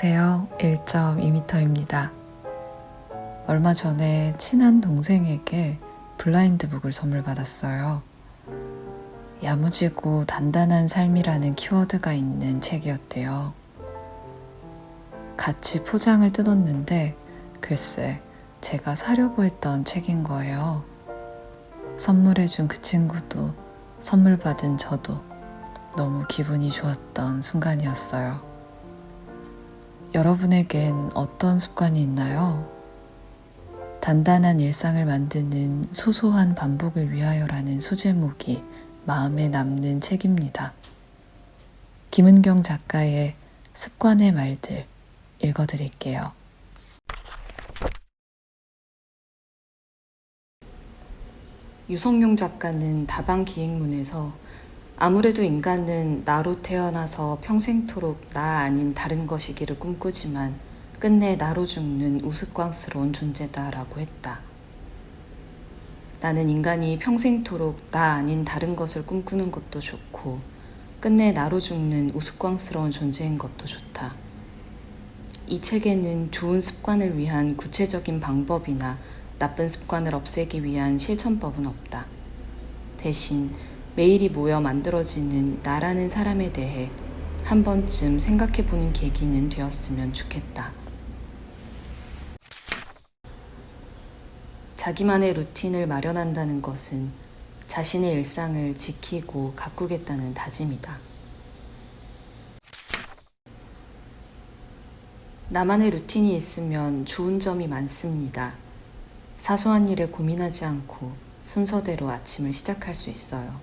안녕하세요. 1.2m입니다. 얼마 전에 친한 동생에게 블라인드북을 선물 받았어요. 야무지고 단단한 삶이라는 키워드가 있는 책이었대요. 같이 포장을 뜯었는데 글쎄 제가 사려고 했던 책인 거예요. 선물해준 그 친구도 선물 받은 저도 너무 기분이 좋았던 순간이었어요. 여러분에겐 어떤 습관이 있나요? 단단한 일상을 만드는 소소한 반복을 위하여라는 소제목이 마음에 남는 책입니다. 김은경 작가의 습관의 말들 읽어드릴게요. 유성룡 작가는 다방기행문에서 아무래도 인간은 나로 태어나서 평생토록 나 아닌 다른 것이기를 꿈꾸지만 끝내 나로 죽는 우스꽝스러운 존재다라고 했다. 나는 인간이 평생토록 나 아닌 다른 것을 꿈꾸는 것도 좋고 끝내 나로 죽는 우스꽝스러운 존재인 것도 좋다. 이 책에는 좋은 습관을 위한 구체적인 방법이나 나쁜 습관을 없애기 위한 실천법은 없다. 대신 매일이 모여 만들어지는 나라는 사람에 대해 한 번쯤 생각해보는 계기는 되었으면 좋겠다. 자기만의 루틴을 마련한다는 것은 자신의 일상을 지키고 가꾸겠다는 다짐이다. 나만의 루틴이 있으면 좋은 점이 많습니다. 사소한 일에 고민하지 않고 순서대로 아침을 시작할 수 있어요.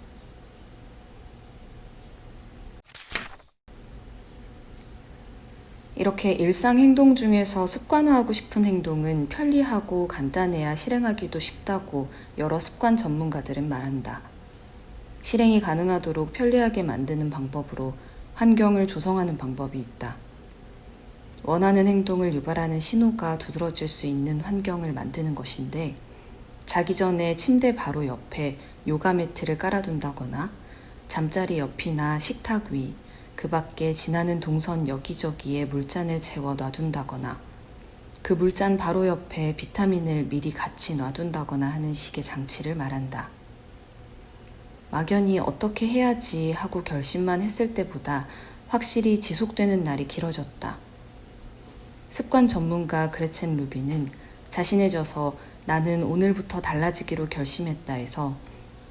이렇게 일상 행동 중에서 습관화하고 싶은 행동은 편리하고 간단해야 실행하기도 쉽다고 여러 습관 전문가들은 말한다. 실행이 가능하도록 편리하게 만드는 방법으로 환경을 조성하는 방법이 있다. 원하는 행동을 유발하는 신호가 두드러질 수 있는 환경을 만드는 것인데, 자기 전에 침대 바로 옆에 요가 매트를 깔아둔다거나 잠자리 옆이나 식탁 위, 그 밖에 지나는 동선 여기저기에 물잔을 채워 놔둔다거나 그 물잔 바로 옆에 비타민을 미리 같이 놔둔다거나 하는 식의 장치를 말한다. 막연히 어떻게 해야지 하고 결심만 했을 때보다 확실히 지속되는 날이 길어졌다. 습관 전문가 그레첸 루비는 자신해져서 나는 오늘부터 달라지기로 결심했다 해서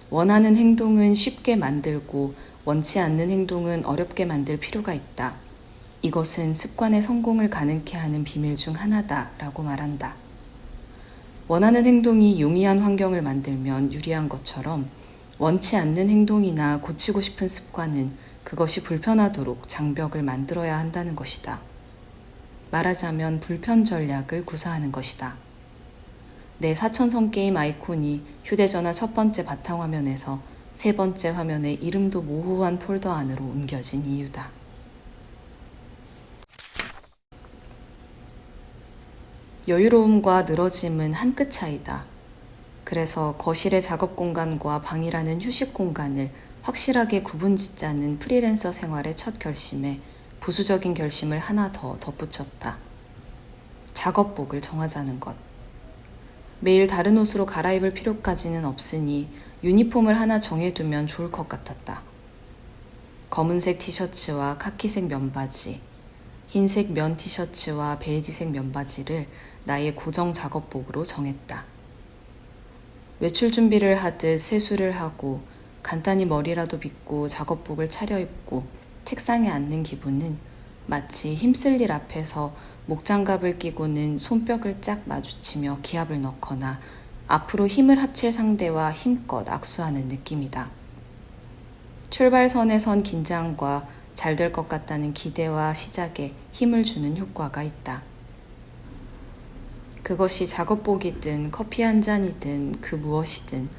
원하는 행동은 쉽게 만들고 원치 않는 행동은 어렵게 만들 필요가 있다. 이것은 습관의 성공을 가능케 하는 비밀 중 하나다라고 말한다. 원하는 행동이 용이한 환경을 만들면 유리한 것처럼 원치 않는 행동이나 고치고 싶은 습관은 그것이 불편하도록 장벽을 만들어야 한다는 것이다. 말하자면 불편 전략을 구사하는 것이다. 내 사천성 게임 아이콘이 휴대전화 첫 번째 바탕화면에서 세 번째 화면에 이름도 모호한 폴더 안으로 옮겨진 이유다. 여유로움과 늘어짐은 한 끗 차이다. 그래서 거실의 작업 공간과 방이라는 휴식 공간을 확실하게 구분짓자는 프리랜서 생활의 첫 결심에 부수적인 결심을 하나 더 덧붙였다. 작업복을 정하자는 것. 매일 다른 옷으로 갈아입을 필요까지는 없으니 유니폼을 하나 정해두면 좋을 것 같았다. 검은색 티셔츠와 카키색 면바지, 흰색 면 티셔츠와 베이지색 면바지를 나의 고정 작업복으로 정했다. 외출 준비를 하듯 세수를 하고 간단히 머리라도 빗고 작업복을 차려입고 책상에 앉는 기분은 마치 힘쓸 일 앞에서 목장갑을 끼고는 손뼉을 짝 마주치며 기합을 넣거나 앞으로 힘을 합칠 상대와 힘껏 악수하는 느낌이다. 출발선에 선 긴장과 잘 될 것 같다는 기대와 시작에 힘을 주는 효과가 있다. 그것이 작업복이든 커피 한 잔이든 그 무엇이든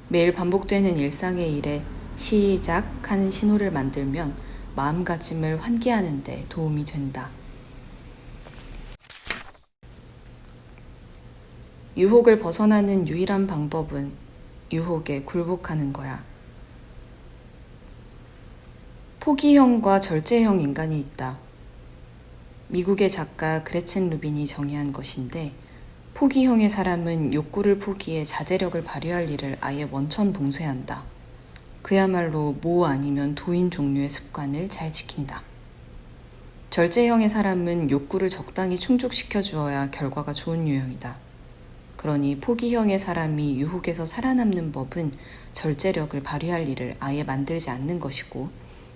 매일 반복되는 일상의 일에 시작하는 신호를 만들면 마음가짐을 환기하는 데 도움이 된다. 유혹을 벗어나는 유일한 방법은 유혹에 굴복하는 거야. 포기형과 절제형 인간이 있다. 미국의 작가 그레첸 루빈이 정의한 것인데, 포기형의 사람은 욕구를 포기해 자제력을 발휘할 일을 아예 원천 봉쇄한다. 그야말로 모 아니면 도인 종류의 습관을 잘 지킨다. 절제형의 사람은 욕구를 적당히 충족시켜 주어야 결과가 좋은 유형이다. 그러니 포기형의 사람이 유혹에서 살아남는 법은 절제력을 발휘할 일을 아예 만들지 않는 것이고,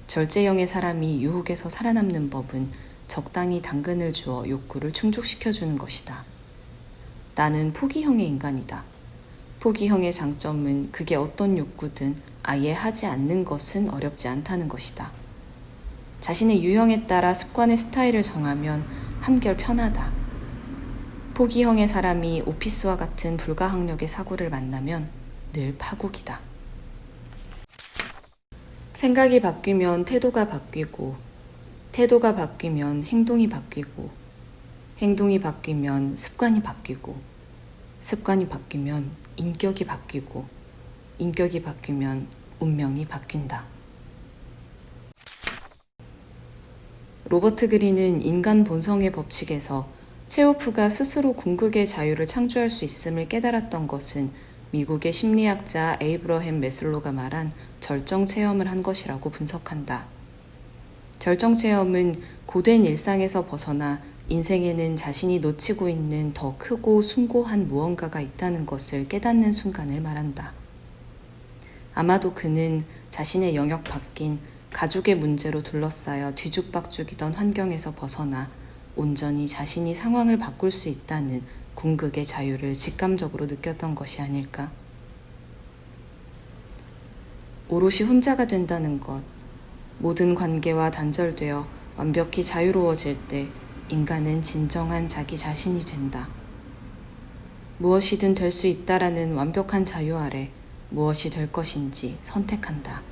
절제형의 사람이 유혹에서 살아남는 법은 적당히 당근을 주어 욕구를 충족시켜 주는 것이다. 나는 포기형의 인간이다. 포기형의 장점은 그게 어떤 욕구든 아예 하지 않는 것은 어렵지 않다는 것이다. 자신의 유형에 따라 습관의 스타일을 정하면 한결 편하다. 포기형의 사람이 오피스와 같은 불가항력의 사고를 만나면 늘 파국이다. 생각이 바뀌면 태도가 바뀌고, 태도가 바뀌면 행동이 바뀌고, 행동이 바뀌면 습관이 바뀌고, 습관이 바뀌면 인격이 바뀌고, 인격이 바뀌면 운명이 바뀐다. 로버트 그린은 인간 본성의 법칙에서 체호프가 스스로 궁극의 자유를 창조할 수 있음을 깨달았던 것은 미국의 심리학자 에이브러햄 매슬로가 말한 절정 체험을 한 것이라고 분석한다. 절정 체험은 고된 일상에서 벗어나 인생에는 자신이 놓치고 있는 더 크고 숭고한 무언가가 있다는 것을 깨닫는 순간을 말한다. 아마도 그는 자신의 영역 밖인 가족의 문제로 둘러싸여 뒤죽박죽이던 환경에서 벗어나 온전히 자신이 상황을 바꿀 수 있다는 궁극의 자유를 직감적으로 느꼈던 것이 아닐까? 오롯이 혼자가 된다는 것, 모든 관계와 단절되어 완벽히 자유로워질 때 인간은 진정한 자기 자신이 된다. 무엇이든 될 수 있다라는 완벽한 자유 아래 무엇이 될 것인지 선택한다.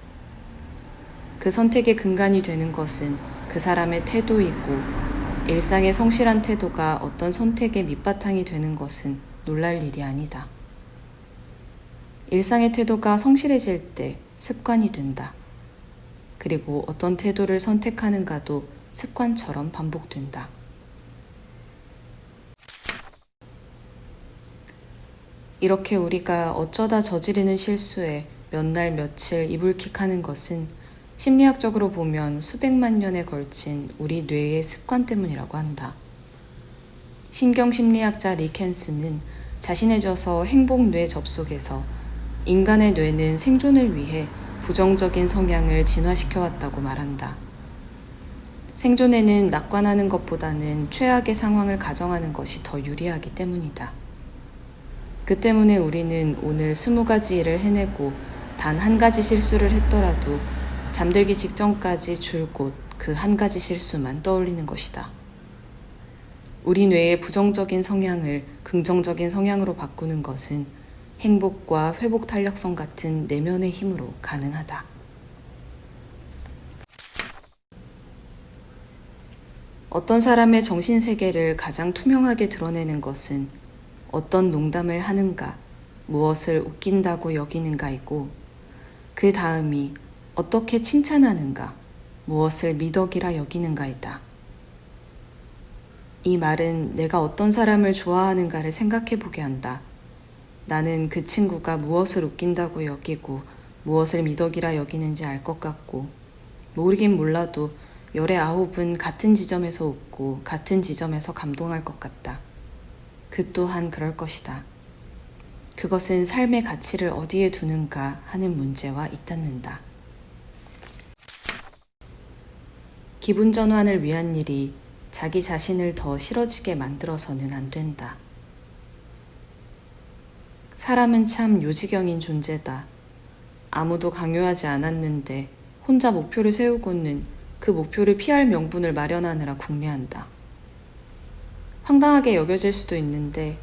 그 선택의 근간이 되는 것은 그 사람의 태도이고, 일상의 성실한 태도가 어떤 선택의 밑바탕이 되는 것은 놀랄 일이 아니다. 일상의 태도가 성실해질 때 습관이 된다. 그리고 어떤 태도를 선택하는가도 습관처럼 반복된다. 이렇게 우리가 어쩌다 저지르는 실수에 몇 날 며칠 이불킥하는 것은 심리학적으로 보면 수백만 년에 걸친 우리 뇌의 습관 때문이라고 한다. 신경심리학자 리켄스는 자신의 저서 행복뇌 접속에서 인간의 뇌는 생존을 위해 부정적인 성향을 진화시켜왔다고 말한다. 생존에는 낙관하는 것보다는 최악의 상황을 가정하는 것이 더 유리하기 때문이다. 그 때문에 우리는 오늘 20가지 일을 해내고 단 한 가지 실수를 했더라도 잠들기 직전까지 줄곧 그 한 가지 실수만 떠올리는 것이다. 우리 뇌의 부정적인 성향을 긍정적인 성향으로 바꾸는 것은 행복과 회복 탄력성 같은 내면의 힘으로 가능하다. 어떤 사람의 정신세계를 가장 투명하게 드러내는 것은 어떤 농담을 하는가, 무엇을 웃긴다고 여기는가이고, 그 다음이 어떻게 칭찬하는가, 무엇을 미덕이라 여기는가이다. 이 말은 내가 어떤 사람을 좋아하는가를 생각해 보게 한다. 나는 그 친구가 무엇을 웃긴다고 여기고 무엇을 미덕이라 여기는지 알 것 같고, 모르긴 몰라도 열의 9은 같은 지점에서 웃고 같은 지점에서 감동할 것 같다. 그 또한 그럴 것이다. 그것은 삶의 가치를 어디에 두는가 하는 문제와 잇닿는다. 기분 전환을 위한 일이 자기 자신을 더 싫어지게 만들어서는 안 된다. 사람은 참 요지경인 존재다. 아무도 강요하지 않았는데 혼자 목표를 세우고는 그 목표를 피할 명분을 마련하느라 궁리한다. 황당하게 여겨질 수도 있는데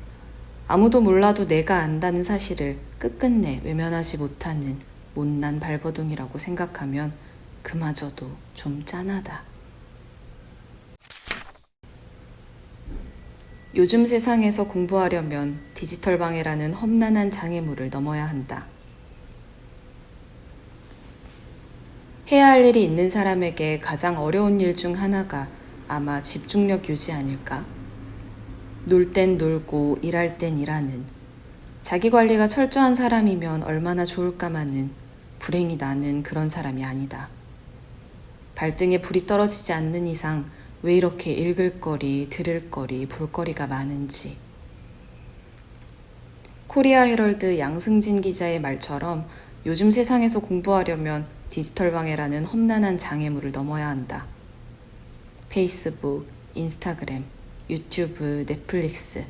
아무도 몰라도 내가 안다는 사실을 끝끝내 외면하지 못하는 못난 발버둥이라고 생각하면 그마저도 좀 짠하다. 요즘 세상에서 공부하려면 디지털 방해라는 험난한 장애물을 넘어야 한다. 해야 할 일이 있는 사람에게 가장 어려운 일 중 하나가 아마 집중력 유지 아닐까? 놀 땐 놀고 일할 땐 일하는, 자기관리가 철저한 사람이면 얼마나 좋을까마는 불행히 나는 그런 사람이 아니다. 발등에 불이 떨어지지 않는 이상 왜 이렇게 읽을 거리, 들을 거리, 볼 거리가 많은지. 코리아 헤럴드 양승진 기자의 말처럼 요즘 세상에서 공부하려면 디지털 방해라는 험난한 장애물을 넘어야 한다. 페이스북, 인스타그램, 유튜브, 넷플릭스.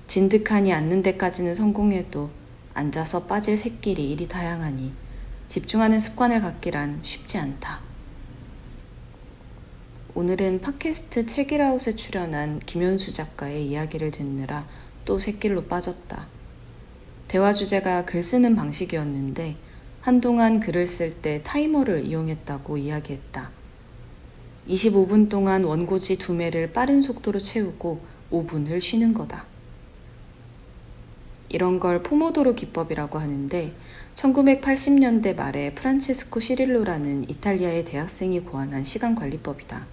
진득하니 않는 데까지는 성공해도 앉아서 빠질 새끼리 일이 다양하니 집중하는 습관을 갖기란 쉽지 않다. 오늘은 팟캐스트 책이라웃에 출연한 김현수 작가의 이야기를 듣느라 또 새길로 빠졌다. 대화 주제가 글 쓰는 방식이었는데 한동안 글을 쓸 때 타이머를 이용했다고 이야기했다. 25분 동안 원고지 2매를 빠른 속도로 채우고 5분을 쉬는 거다. 이런 걸 포모도로 기법이라고 하는데 1980년대 말에 프란체스코 시릴로라는 이탈리아의 대학생이 고안한 시간관리법이다.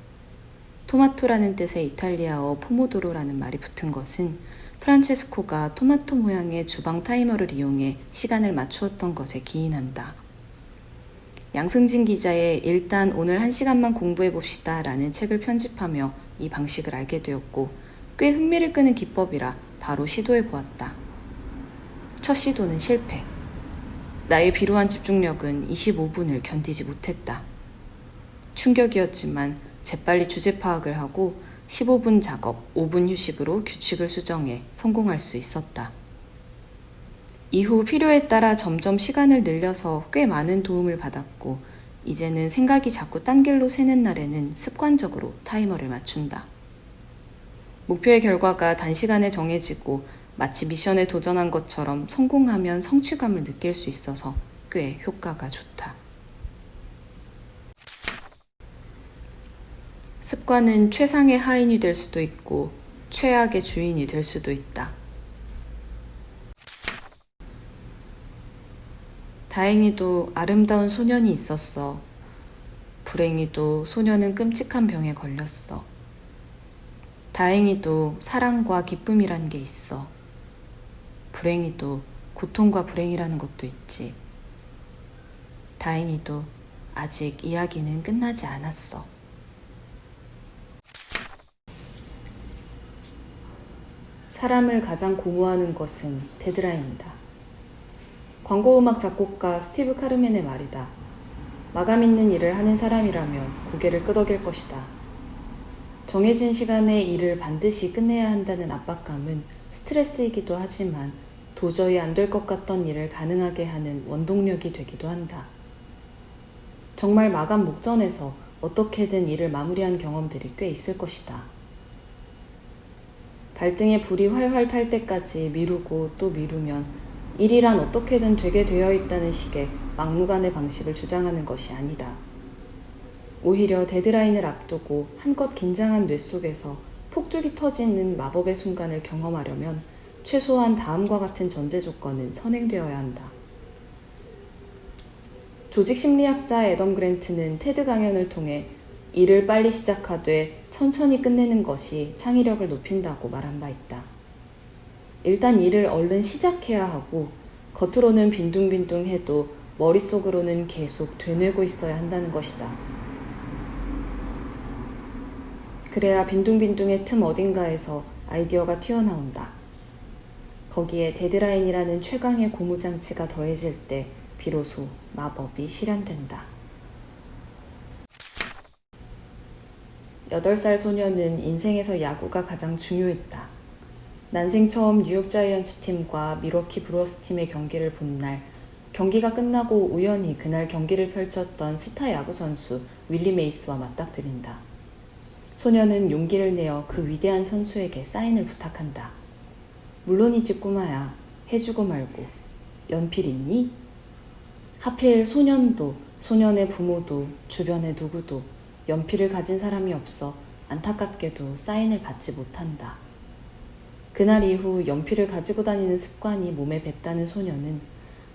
토마토라는 뜻의 이탈리아어 포모도로라는 말이 붙은 것은 프란체스코가 토마토 모양의 주방 타이머를 이용해 시간을 맞추었던 것에 기인한다. 양승진 기자의 일단 오늘 1시간만 공부해봅시다 라는 책을 편집하며 이 방식을 알게 되었고 꽤 흥미를 끄는 기법이라 바로 시도해보았다. 첫 시도는 실패. 나의 비루한 집중력은 25분을 견디지 못했다. 충격이었지만 재빨리 주제 파악을 하고 15분 작업, 5분 휴식으로 규칙을 수정해 성공할 수 있었다. 이후 필요에 따라 점점 시간을 늘려서 꽤 많은 도움을 받았고 이제는 생각이 자꾸 딴 길로 새는 날에는 습관적으로 타이머를 맞춘다. 목표의 결과가 단시간에 정해지고 마치 미션에 도전한 것처럼 성공하면 성취감을 느낄 수 있어서 꽤 효과가 좋다. 습관은 최상의 하인이 될 수도 있고 최악의 주인이 될 수도 있다. 다행히도 아름다운 소년이 있었어. 불행히도 소년은 끔찍한 병에 걸렸어. 다행히도 사랑과 기쁨이란 게 있어. 불행히도 고통과 불행이라는 것도 있지. 다행히도 아직 이야기는 끝나지 않았어. 사람을 가장 고무하는 것은 데드라인이다. 광고음악 작곡가 스티브 카르멘의 말이다. 마감 있는 일을 하는 사람이라면 고개를 끄덕일 것이다. 정해진 시간에 일을 반드시 끝내야 한다는 압박감은 스트레스이기도 하지만 도저히 안 될 것 같던 일을 가능하게 하는 원동력이 되기도 한다. 정말 마감 목전에서 어떻게든 일을 마무리한 경험들이 꽤 있을 것이다. 발등에 불이 활활 탈 때까지 미루고 또 미루면 일이란 어떻게든 되게 되어 있다는 식의 막무가내 방식을 주장하는 것이 아니다. 오히려 데드라인을 앞두고 한껏 긴장한 뇌 속에서 폭죽이 터지는 마법의 순간을 경험하려면 최소한 다음과 같은 전제 조건은 선행되어야 한다. 조직심리학자 애덤 그랜트는 테드 강연을 통해 일을 빨리 시작하되 천천히 끝내는 것이 창의력을 높인다고 말한 바 있다. 일단 일을 얼른 시작해야 하고 겉으로는 빈둥빈둥 해도 머릿속으로는 계속 되뇌고 있어야 한다는 것이다. 그래야 빈둥빈둥의 틈 어딘가에서 아이디어가 튀어나온다. 거기에 데드라인이라는 최강의 고무장치가 더해질 때 비로소 마법이 실현된다. 8살 소녀는 인생에서 야구가 가장 중요했다. 난생 처음 뉴욕 자이언츠 팀과 미러키 브루어스 팀의 경기를 본 날, 경기가 끝나고 우연히 그날 경기를 펼쳤던 스타 야구 선수 윌리 메이스와 맞닥뜨린다. 소녀는 용기를 내어 그 위대한 선수에게 사인을 부탁한다. 물론이지 꼬마야. 해주고 말고. 연필 있니? 하필 소년도 소년의 부모도 주변의 누구도 연필을 가진 사람이 없어 안타깝게도 사인을 받지 못한다. 그날 이후 연필을 가지고 다니는 습관이 몸에 뱄다는 소녀는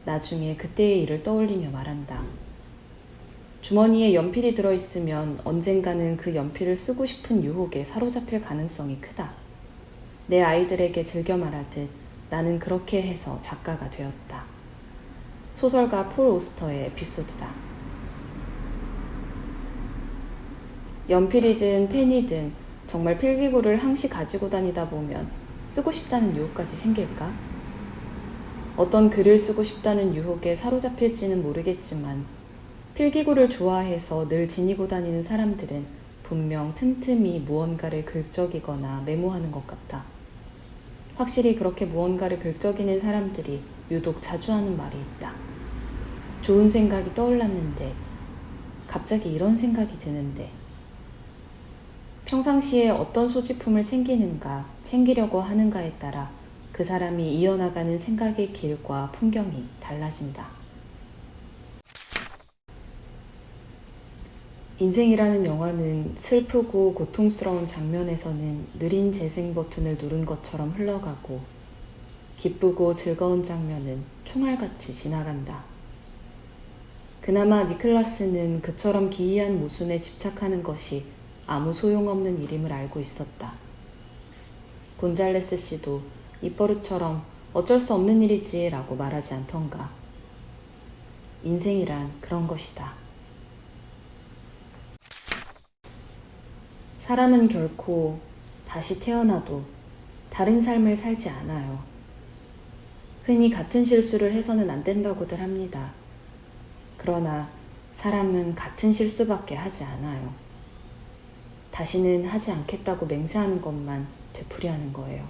나중에 그때의 일을 떠올리며 말한다. 주머니에 연필이 들어있으면 언젠가는 그 연필을 쓰고 싶은 유혹에 사로잡힐 가능성이 크다. 내 아이들에게 즐겨 말하듯 나는 그렇게 해서 작가가 되었다. 소설가 폴 오스터의 에피소드다. 연필이든 펜이든 정말 필기구를 항시 가지고 다니다 보면 쓰고 싶다는 유혹까지 생길까? 어떤 글을 쓰고 싶다는 유혹에 사로잡힐지는 모르겠지만 필기구를 좋아해서 늘 지니고 다니는 사람들은 분명 틈틈이 무언가를 긁적이거나 메모하는 것 같다. 확실히 그렇게 무언가를 긁적이는 사람들이 유독 자주 하는 말이 있다. 좋은 생각이 떠올랐는데, 갑자기 이런 생각이 드는데. 평상시에 어떤 소지품을 챙기려고 하는가에 따라 그 사람이 이어나가는 생각의 길과 풍경이 달라진다. 인생이라는 영화는 슬프고 고통스러운 장면에서는 느린 재생 버튼을 누른 것처럼 흘러가고 기쁘고 즐거운 장면은 총알같이 지나간다. 그나마 니클라스는 그처럼 기이한 모순에 집착하는 것이 아무 소용없는 일임을 알고 있었다. 곤잘레스 씨도 입버릇처럼 어쩔 수 없는 일이지 라고 말하지 않던가. 인생이란 그런 것이다. 사람은 결코 다시 태어나도 다른 삶을 살지 않아요. 흔히 같은 실수를 해서는 안 된다고들 합니다. 그러나 사람은 같은 실수밖에 하지 않아요. 다시는 하지 않겠다고 맹세하는 것만 되풀이하는 거예요.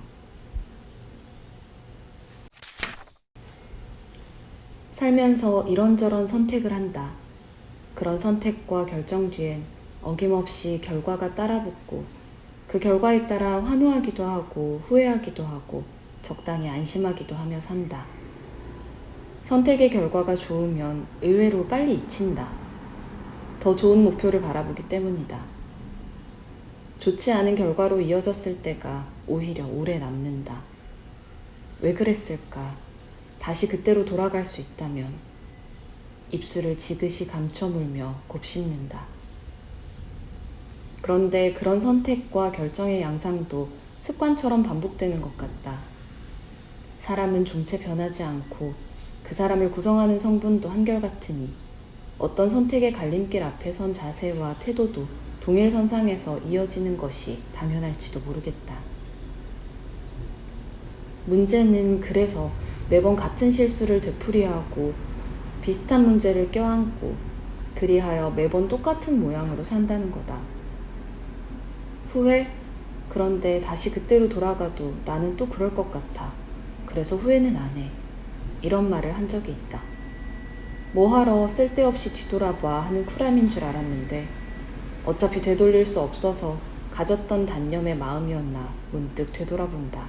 살면서 이런저런 선택을 한다. 그런 선택과 결정 뒤엔 어김없이 결과가 따라붙고 그 결과에 따라 환호하기도 하고 후회하기도 하고 적당히 안심하기도 하며 산다. 선택의 결과가 좋으면 의외로 빨리 잊힌다. 더 좋은 목표를 바라보기 때문이다. 좋지 않은 결과로 이어졌을 때가 오히려 오래 남는다. 왜 그랬을까? 다시 그때로 돌아갈 수 있다면 입술을 지그시 감춰물며 곱씹는다. 그런데 그런 선택과 결정의 양상도 습관처럼 반복되는 것 같다. 사람은 좀채 변하지 않고 그 사람을 구성하는 성분도 한결같으니 어떤 선택의 갈림길 앞에 선 자세와 태도도 동일선상에서 이어지는 것이 당연할지도 모르겠다. 문제는 그래서 매번 같은 실수를 되풀이하고 비슷한 문제를 껴안고 그리하여 매번 똑같은 모양으로 산다는 거다. 후회? 그런데 다시 그때로 돌아가도 나는 또 그럴 것 같아. 그래서 후회는 안 해. 이런 말을 한 적이 있다. 뭐하러 쓸데없이 뒤돌아봐 하는 쿨함인 줄 알았는데 어차피 되돌릴 수 없어서 가졌던 단념의 마음이었나 문득 되돌아본다.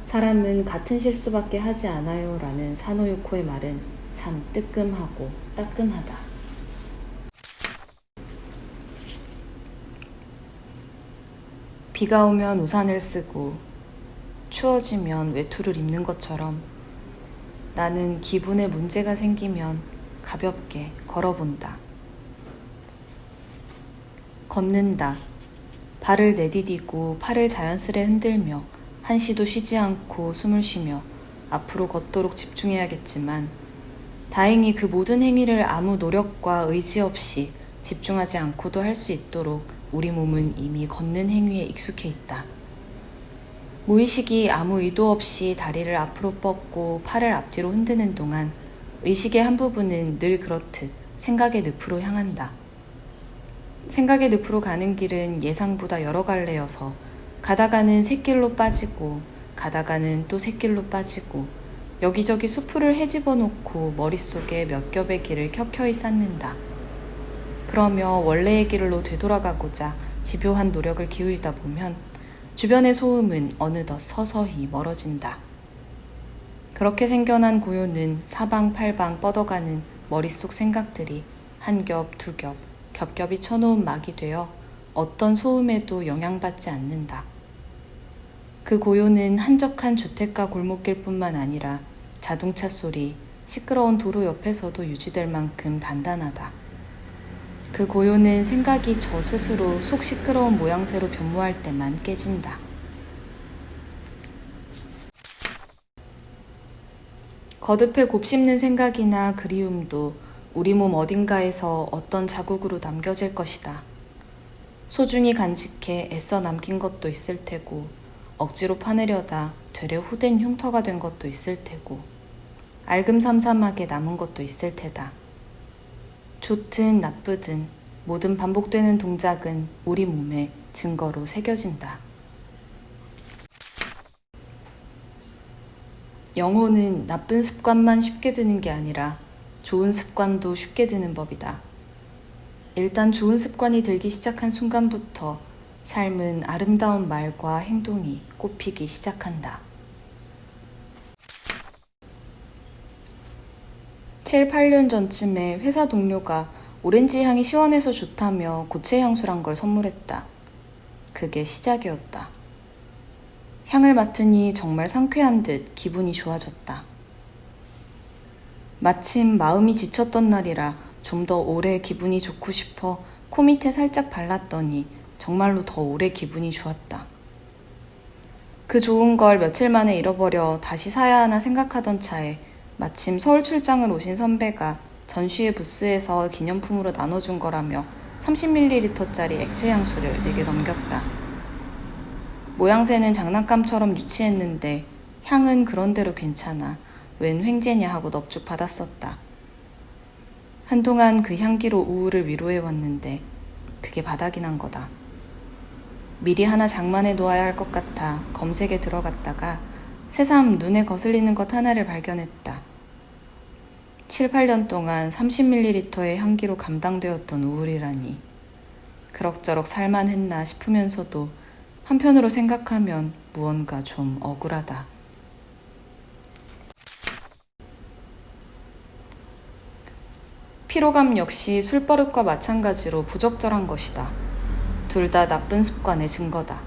사람은 같은 실수밖에 하지 않아요 라는 사노요코의 말은 참 뜨끔하고 따끔하다. 비가 오면 우산을 쓰고 추워지면 외투를 입는 것처럼 나는 기분에 문제가 생기면 가볍게 걸어본다. 걷는다. 발을 내디디고 팔을 자연스레 흔들며 한시도 쉬지 않고 숨을 쉬며 앞으로 걷도록 집중해야겠지만 다행히 그 모든 행위를 아무 노력과 의지 없이 집중하지 않고도 할 수 있도록 우리 몸은 이미 걷는 행위에 익숙해 있다. 무의식이 아무 의도 없이 다리를 앞으로 뻗고 팔을 앞뒤로 흔드는 동안 의식의 한 부분은 늘 그렇듯 생각의 늪으로 향한다. 생각의 늪으로 가는 길은 예상보다 여러 갈래여서 가다가는 샛길로 빠지고 가다가는 또 샛길로 빠지고 여기저기 수풀을 헤집어 놓고 머릿속에 몇 겹의 길을 켜켜이 쌓는다. 그러며 원래의 길로 되돌아가고자 집요한 노력을 기울이다 보면 주변의 소음은 어느덧 서서히 멀어진다. 그렇게 생겨난 고요는 사방팔방 뻗어가는 머릿속 생각들이 한 겹, 두 겹, 겹겹이 쳐놓은 막이 되어 어떤 소음에도 영향받지 않는다. 그 고요는 한적한 주택가 골목길뿐만 아니라 자동차 소리, 시끄러운 도로 옆에서도 유지될 만큼 단단하다. 그 고요는 생각이 저 스스로 속 시끄러운 모양새로 변모할 때만 깨진다. 거듭해 곱씹는 생각이나 그리움도 우리 몸 어딘가에서 어떤 자국으로 남겨질 것이다. 소중히 간직해 애써 남긴 것도 있을 테고, 억지로 파내려다 되레 호된 흉터가 된 것도 있을 테고, 알금삼삼하게 남은 것도 있을 테다. 좋든 나쁘든 모든 반복되는 동작은 우리 몸에 증거로 새겨진다. 영혼은 나쁜 습관만 쉽게 드는 게 아니라 좋은 습관도 쉽게 드는 법이다. 일단 좋은 습관이 들기 시작한 순간부터 삶은 아름다운 말과 행동이 꽃피기 시작한다. 7, 8년 전쯤에 회사 동료가 오렌지 향이 시원해서 좋다며 고체 향수란 걸 선물했다. 그게 시작이었다. 향을 맡으니 정말 상쾌한 듯 기분이 좋아졌다. 마침 마음이 지쳤던 날이라 좀 더 오래 기분이 좋고 싶어 코 밑에 살짝 발랐더니 정말로 더 오래 기분이 좋았다. 그 좋은 걸 며칠 만에 잃어버려 다시 사야 하나 생각하던 차에 마침 서울 출장을 오신 선배가 전시회 부스에서 기념품으로 나눠준 거라며 30ml짜리 액체 향수를 내게 넘겼다. 모양새는 장난감처럼 유치했는데 향은 그런대로 괜찮아 웬 횡재냐 하고 넙죽 받았었다. 한동안 그 향기로 우울을 위로해왔는데 그게 바닥이 난 거다. 미리 하나 장만해 놓아야 할 것 같아 검색에 들어갔다가 새삼 눈에 거슬리는 것 하나를 발견했다. 7, 8년 동안 30ml의 향기로 감당되었던 우울이라니 그럭저럭 살만했나 싶으면서도 한편으로 생각하면 무언가 좀 억울하다. 피로감 역시 술버릇과 마찬가지로 부적절한 것이다. 둘 다 나쁜 습관의 증거다.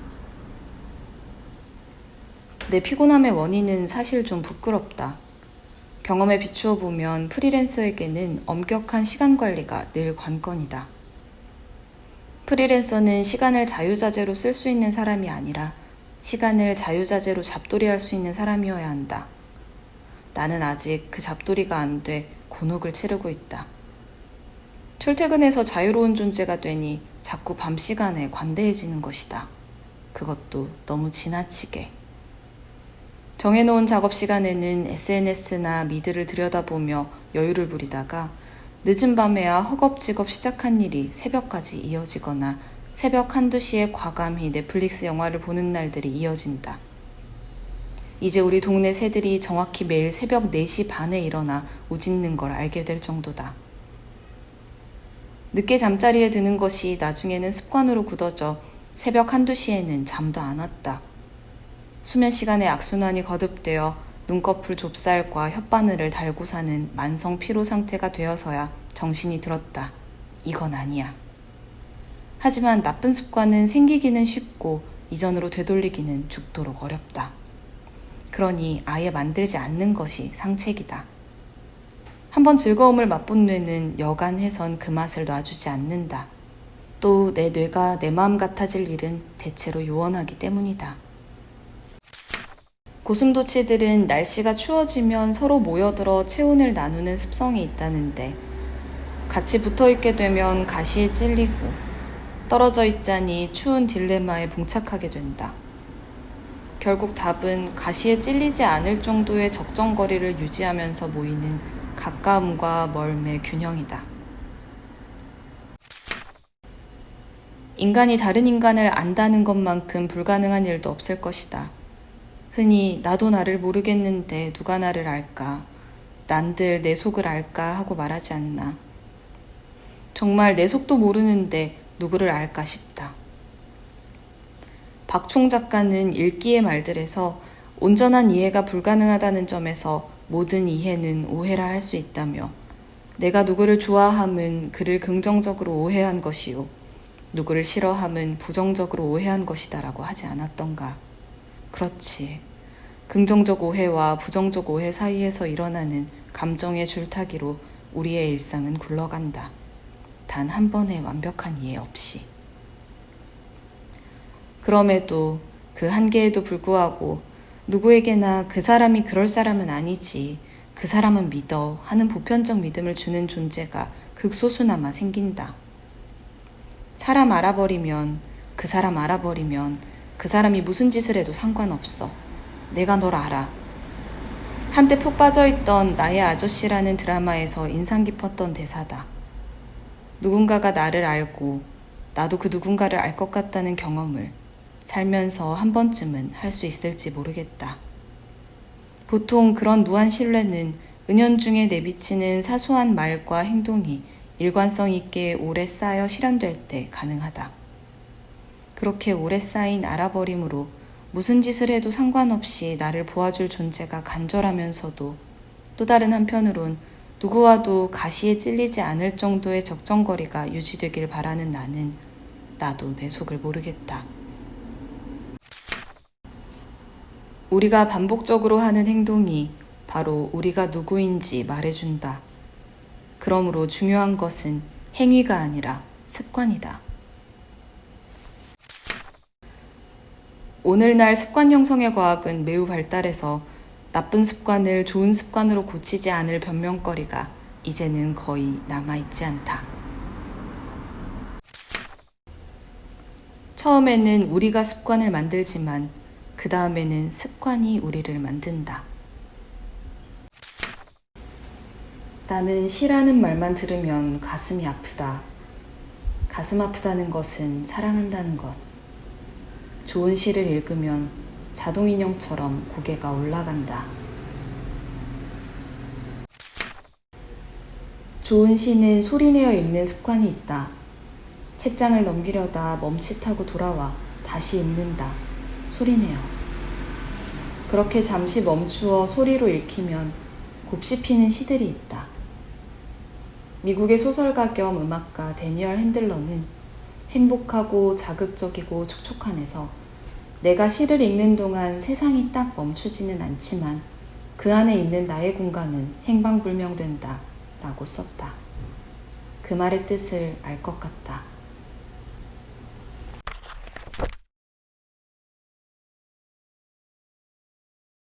내 피곤함의 원인은 사실 좀 부끄럽다. 경험에 비추어 보면 프리랜서에게는 엄격한 시간 관리가 늘 관건이다. 프리랜서는 시간을 자유자재로 쓸 수 있는 사람이 아니라 시간을 자유자재로 잡돌이할 수 있는 사람이어야 한다. 나는 아직 그 잡돌이가 안 돼 곤혹을 치르고 있다. 출퇴근해서 자유로운 존재가 되니 자꾸 밤 시간에 관대해지는 것이다. 그것도 너무 지나치게. 정해놓은 작업 시간에는 SNS나 미드를 들여다보며 여유를 부리다가 늦은 밤에야 허겁지겁 시작한 일이 새벽까지 이어지거나 새벽 한두 시에 과감히 넷플릭스 영화를 보는 날들이 이어진다. 이제 우리 동네 새들이 정확히 매일 새벽 4시 반에 일어나 우짖는 걸 알게 될 정도다. 늦게 잠자리에 드는 것이 나중에는 습관으로 굳어져 새벽 한두 시에는 잠도 안 왔다. 수면 시간에 악순환이 거듭되어 눈꺼풀 좁쌀과 혓바늘을 달고 사는 만성 피로 상태가 되어서야 정신이 들었다. 이건 아니야. 하지만 나쁜 습관은 생기기는 쉽고 이전으로 되돌리기는 죽도록 어렵다. 그러니 아예 만들지 않는 것이 상책이다. 한번 즐거움을 맛본 뇌는 여간해선 그 맛을 놔주지 않는다. 또 내 뇌가 내 마음 같아질 일은 대체로 요원하기 때문이다. 고슴도치들은 날씨가 추워지면 서로 모여들어 체온을 나누는 습성이 있다는데 같이 붙어있게 되면 가시에 찔리고 떨어져 있자니 추운 딜레마에 봉착하게 된다. 결국 답은 가시에 찔리지 않을 정도의 적정 거리를 유지하면서 모이는 가까움과 멀매 균형이다. 인간이 다른 인간을 안다는 것만큼 불가능한 일도 없을 것이다. 흔히 나도 나를 모르겠는데 누가 나를 알까? 난들 내 속을 알까? 하고 말하지 않나. 정말 내 속도 모르는데 누구를 알까 싶다. 박총 작가는 읽기의 말들에서 온전한 이해가 불가능하다는 점에서 모든 이해는 오해라 할 수 있다며 내가 누구를 좋아함은 그를 긍정적으로 오해한 것이요 누구를 싫어함은 부정적으로 오해한 것이다 라고 하지 않았던가. 그렇지. 긍정적 오해와 부정적 오해 사이에서 일어나는 감정의 줄타기로 우리의 일상은 굴러간다. 단 한 번의 완벽한 이해 없이. 그럼에도 그 한계에도 불구하고 누구에게나 그 사람이 그럴 사람은 아니지, 그 사람은 믿어 하는 보편적 믿음을 주는 존재가 극소수나마 생긴다. 사람 알아버리면, 그 사람 알아버리면 그 사람이 무슨 짓을 해도 상관없어. 내가 널 알아. 한때 푹 빠져있던 나의 아저씨라는 드라마에서 인상 깊었던 대사다. 누군가가 나를 알고 나도 그 누군가를 알 것 같다는 경험을 살면서 한 번쯤은 할 수 있을지 모르겠다. 보통 그런 무한 신뢰는 은연중에 내비치는 사소한 말과 행동이 일관성 있게 오래 쌓여 실현될 때 가능하다. 그렇게 오래 쌓인 알아버림으로 무슨 짓을 해도 상관없이 나를 보아줄 존재가 간절하면서도 또 다른 한편으론 누구와도 가시에 찔리지 않을 정도의 적정거리가 유지되길 바라는 나는 나도 내 속을 모르겠다. 우리가 반복적으로 하는 행동이 바로 우리가 누구인지 말해준다. 그러므로 중요한 것은 행위가 아니라 습관이다. 오늘날 습관 형성의 과학은 매우 발달해서 나쁜 습관을 좋은 습관으로 고치지 않을 변명거리가 이제는 거의 남아있지 않다. 처음에는 우리가 습관을 만들지만 그 다음에는 습관이 우리를 만든다. 나는 시라는 말만 들으면 가슴이 아프다. 가슴 아프다는 것은 사랑한다는 것. 좋은 시를 읽으면 자동인형처럼 고개가 올라간다. 좋은 시는 소리내어 읽는 습관이 있다. 책장을 넘기려다 멈칫하고 돌아와 다시 읽는다. 소리내어. 그렇게 잠시 멈추어 소리로 읽히면 곱씹 피는 시들이 있다. 미국의 소설가 겸 음악가 데니얼 핸들러는 행복하고 자극적이고 촉촉한에서 내가 시를 읽는 동안 세상이 딱 멈추지는 않지만 그 안에 있는 나의 공간은 행방불명된다 라고 썼다. 그 말의 뜻을 알 것 같다.